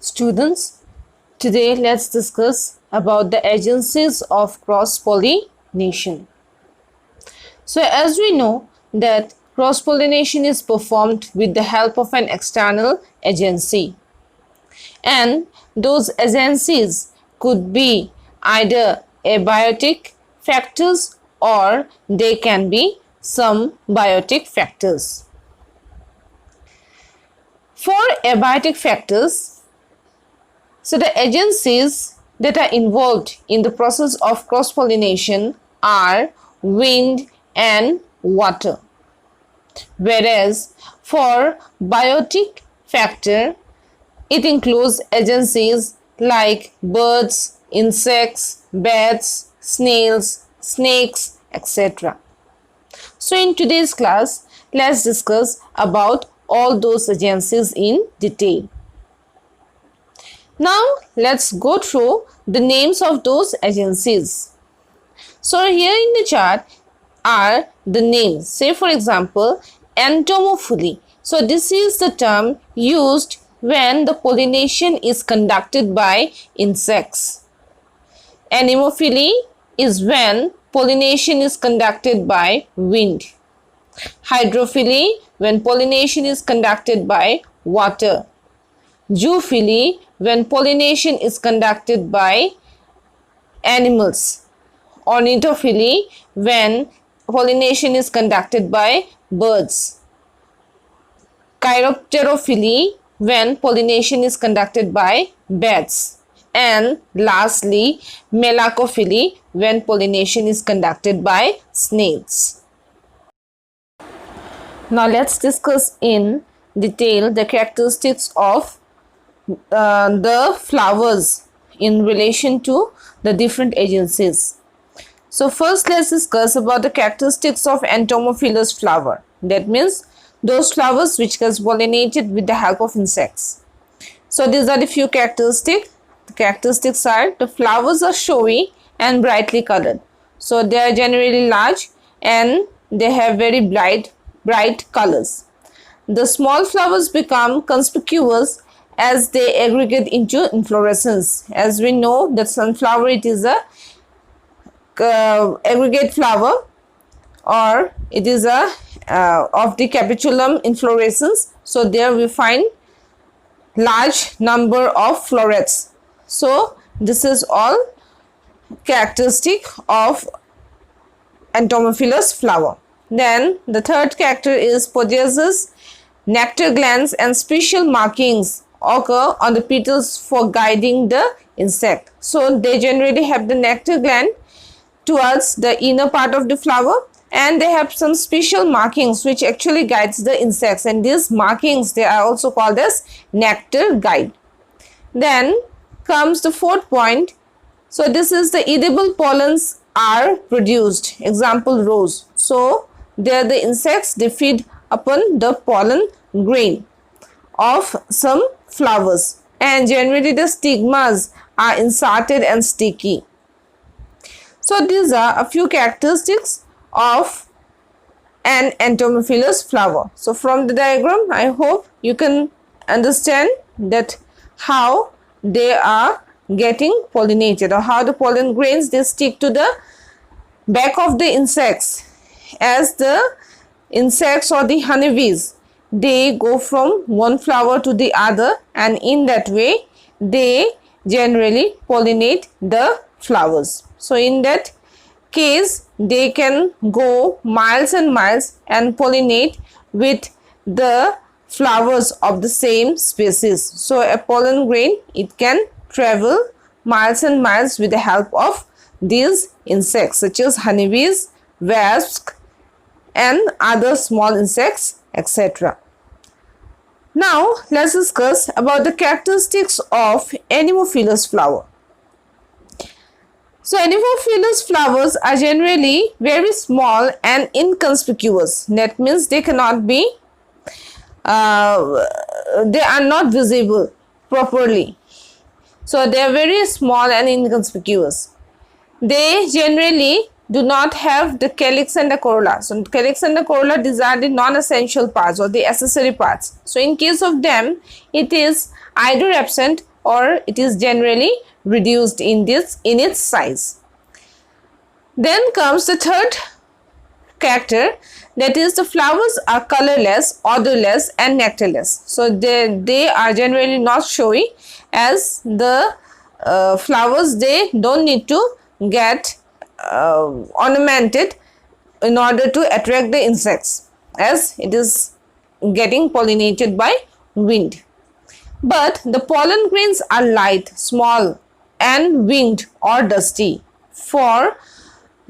Students, today let's discuss about the agencies of cross-pollination. So as we know that cross-pollination is performed with the help of an external agency, and those agencies could be either abiotic factors or they can be some biotic factors. For abiotic factors, so the agencies that are involved in the process of cross-pollination are wind and water. Whereas for biotic factor, it includes agencies like birds, insects, bats, snails, snakes, etc. So in today's class, let's discuss about all those agencies in detail. Now let's go through the names of those agencies. So here in the chart are the names. Say for example, entomophily. So this is the term used when the pollination is conducted by insects. Anemophily is when pollination is conducted by wind. Hydrophily when pollination is conducted by water. Zoophily when pollination is conducted by animals. Ornithophily when pollination is conducted by birds. Chiropterophily when pollination is conducted by bats. And lastly, melacophily when pollination is conducted by snails. Now let's discuss in detail the characteristics of the flowers in relation to the different agencies. So first let's discuss about the characteristics of entomophilous flower. That means those flowers which gets pollinated with the help of insects. So these are the few characteristics. The characteristics are the flowers are showy and brightly colored. So they are generally large and they have very bright colors. The small flowers become conspicuous as they aggregate into inflorescence. As we know that sunflower, it is a aggregate flower, or it is a of the capitulum inflorescence. So there we find large number of florets. So this is all characteristic of entomophilous flower. Then the third character is possesses nectar glands and special markings occur on the petals for guiding the insect. So they generally have the nectar gland towards the inner part of the flower, and they have some special markings which actually guides the insects, and these markings, they are also called as nectar guide. Then comes the fourth point. So this is the edible pollens are produced. Example, rose. So there the insects, they feed upon the pollen grain of some flowers, and generally the stigmas are inserted and sticky. So these are a few characteristics of an entomophilous flower. So from the diagram, I hope you can understand that how they are getting pollinated, or how the pollen grains, they stick to the back of the insects. As the insects or the honeybees, they go from one flower to the other, and in that way they generally pollinate the flowers. So in that case, they can go miles and miles and pollinate with the flowers of the same species. So a pollen grain, it can travel miles and miles with the help of these insects such as honeybees, wasps and other small insects, etc. Now let's discuss about the characteristics of anemophilous flower. So anemophilous flowers are generally very small and inconspicuous. That means they cannot be, they are not visible properly. So they are very small and inconspicuous. They generally do not have the calyx and the corolla. So calyx and the corolla, these are the non-essential parts or the accessory parts. So in case of them, it is either absent or it is generally reduced in its size. Then comes the third character, that is the flowers are colorless, odorless and nectarless. So they are generally not showy, as the flowers, they don't need to get ornamented in order to attract the insects, as it is getting pollinated by wind. But the pollen grains are light, small and winged or dusty for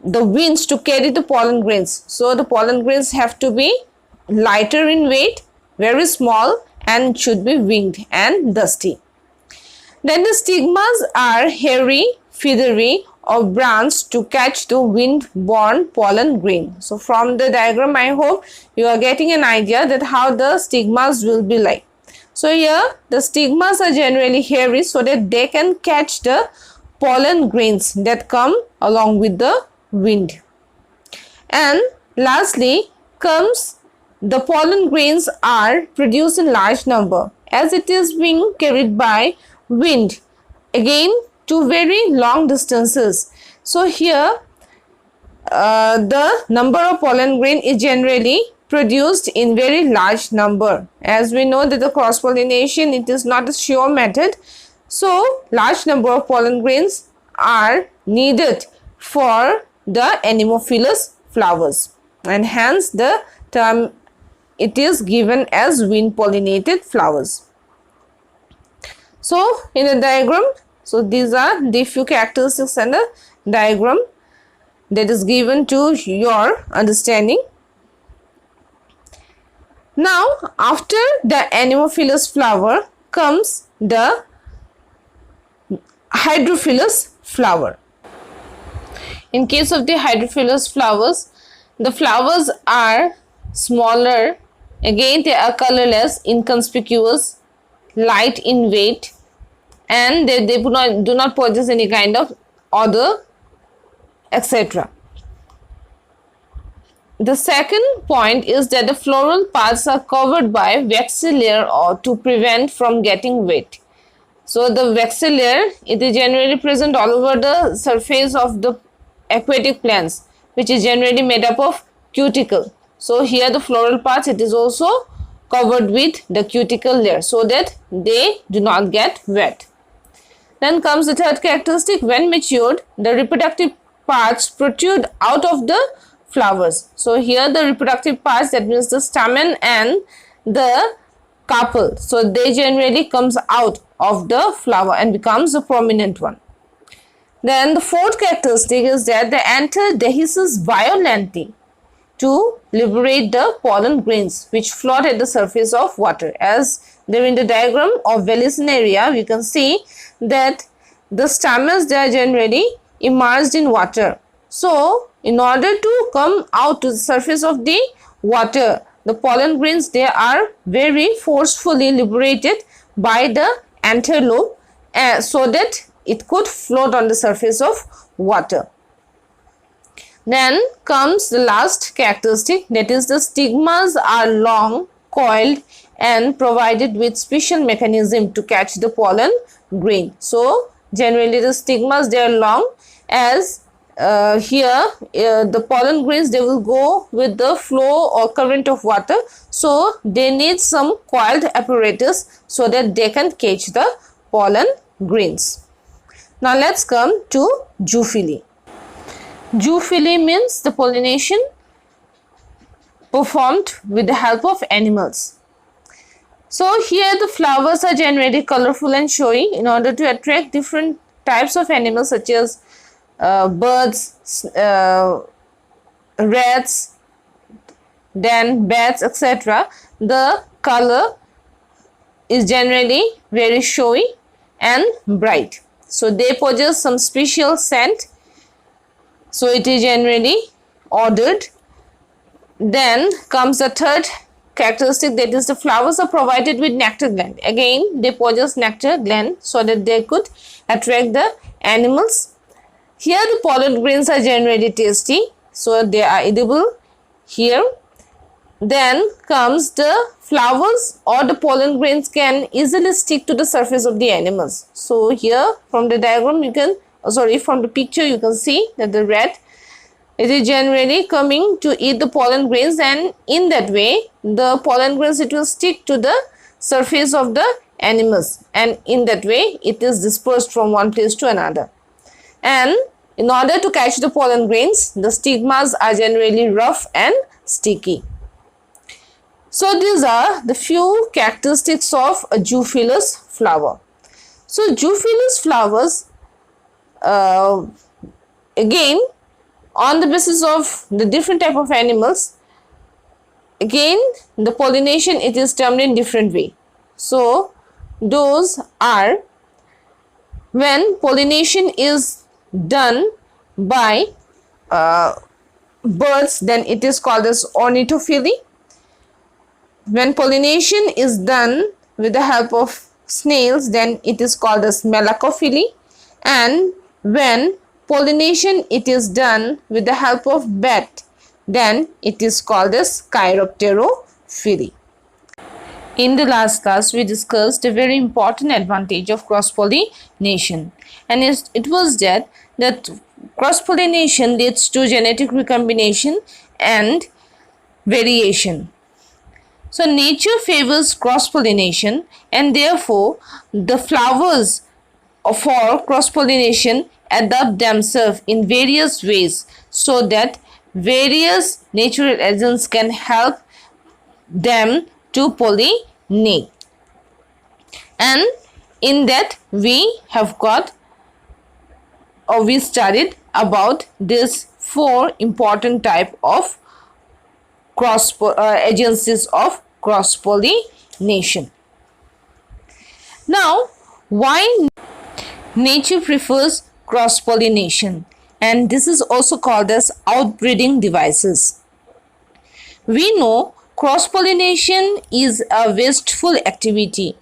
the winds to carry the pollen grains. So the pollen grains have to be lighter in weight, very small, and should be winged and dusty. Then the stigmas are hairy, feathery or branched to catch the wind-borne pollen grain. So from the diagram, I hope you are getting an idea that how the stigmas will be like. So here the stigmas are generally hairy so that they can catch the pollen grains that come along with the wind. And lastly comes the pollen grains are produced in large number, as it is being carried by wind, again to very long distances. So here the number of pollen grain is generally produced in very large number. As we know that the cross pollination, it is not a sure method, so large number of pollen grains are needed for the anemophilous flowers, and hence the term it is given as wind pollinated flowers. So in the diagram, so these are the few characteristics and the diagram that is given to your understanding. Now after the anemophilous flower comes the hydrophilous flower. In case of the hydrophilous flowers, the flowers are smaller, again they are colorless, inconspicuous, light in weight, and they do not possess any kind of odor, etc. The second point is that the floral parts are covered by waxy layer or to prevent from getting wet. So the waxy layer, it is generally present all over the surface of the aquatic plants, which is generally made up of cuticle. So here the floral parts, it is also covered with the cuticle layer so that they do not get wet. Then comes the third characteristic. When matured, the reproductive parts protrude out of the flowers. So here the reproductive parts, that means the stamen and the carpel, so they generally comes out of the flower and becomes a prominent one. Then the fourth characteristic is that the anther dehisces violently to liberate the pollen grains which float at the surface of water. As there in the diagram of Vallisneria, we can see that the stamens, they are generally immersed in water. So in order to come out to the surface of the water, the pollen grains, they are very forcefully liberated by the anther lobe so that it could float on the surface of water. Then comes the last characteristic, that is the stigmas are long, coiled and provided with special mechanism to catch the pollen grain. So generally the stigmas, they are long, as here the pollen grains, they will go with the flow or current of water, so they need some coiled apparatus so that they can catch the pollen grains. Now let's come to zoophily. Zoophily means the pollination performed with the help of animals. So here the flowers are generally colorful and showy in order to attract different types of animals such as birds, rats, then bats, etc. The color is generally very showy and bright. So they possess some special scent. So it is generally ordered. Then comes the third characteristic, that is the flowers are provided with nectar gland. Again they possess nectar gland so that they could attract the animals. Here the pollen grains are generally tasty, so they are edible here. then comes the flowers or the pollen grains can easily stick to the surface of the animals. So here from the diagram you can, from the picture you can see that the rat, it is generally coming to eat the pollen grains, and in that way the pollen grains, it will stick to the surface of the animals, and in that way it is dispersed from one place to another. And in order to catch the pollen grains, the stigmas are generally rough and sticky. So these are the few characteristics of a zoophilous flower. So zoophilous flowers, again, on the basis of the different type of animals, again the pollination, it is termed in different way. So those are, when pollination is done by birds, then it is called as ornithophily. When pollination is done with the help of snails, then it is called as malacophily. And when pollination it is done with the help of bat, then it is called as chiropterophily. In the last class, we discussed a very important advantage of cross-pollination, and it was that cross-pollination leads to genetic recombination and variation. So nature favors cross-pollination, and therefore the flowers for cross-pollination adapt themselves in various ways so that various natural agents can help them to pollinate. And in that we have got, or we studied about these four important type of agencies of cross-pollination. Now, why nature prefers cross-pollination? And this is also called as outbreeding devices. We know cross-pollination is a wasteful activity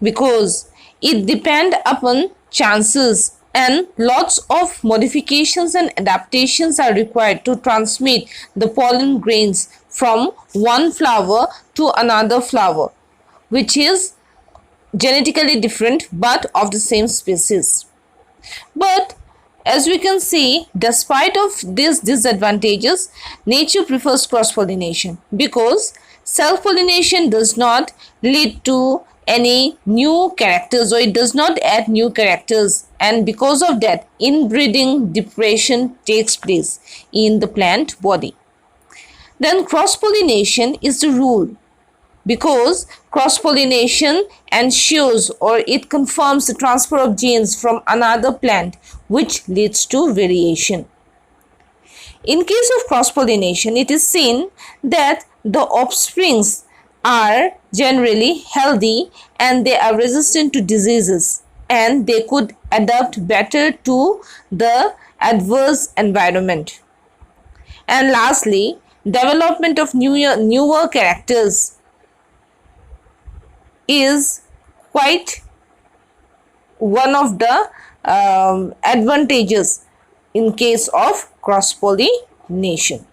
because it depends upon chances, and lots of modifications and adaptations are required to transmit the pollen grains from one flower to another flower, which is genetically different but of the same species. But as we can see, despite of these disadvantages, nature prefers cross-pollination because self-pollination does not lead to any new characters, or it does not add new characters, and because of that inbreeding depression takes place in the plant body. Then cross-pollination is the rule because cross-pollination ensures, or it confirms the transfer of genes from another plant, which leads to variation. In case of cross-pollination, it is seen that the offsprings are generally healthy and they are resistant to diseases, and they could adapt better to the adverse environment. And lastly, development of newer characters is quite one of the advantages in case of cross-pollination.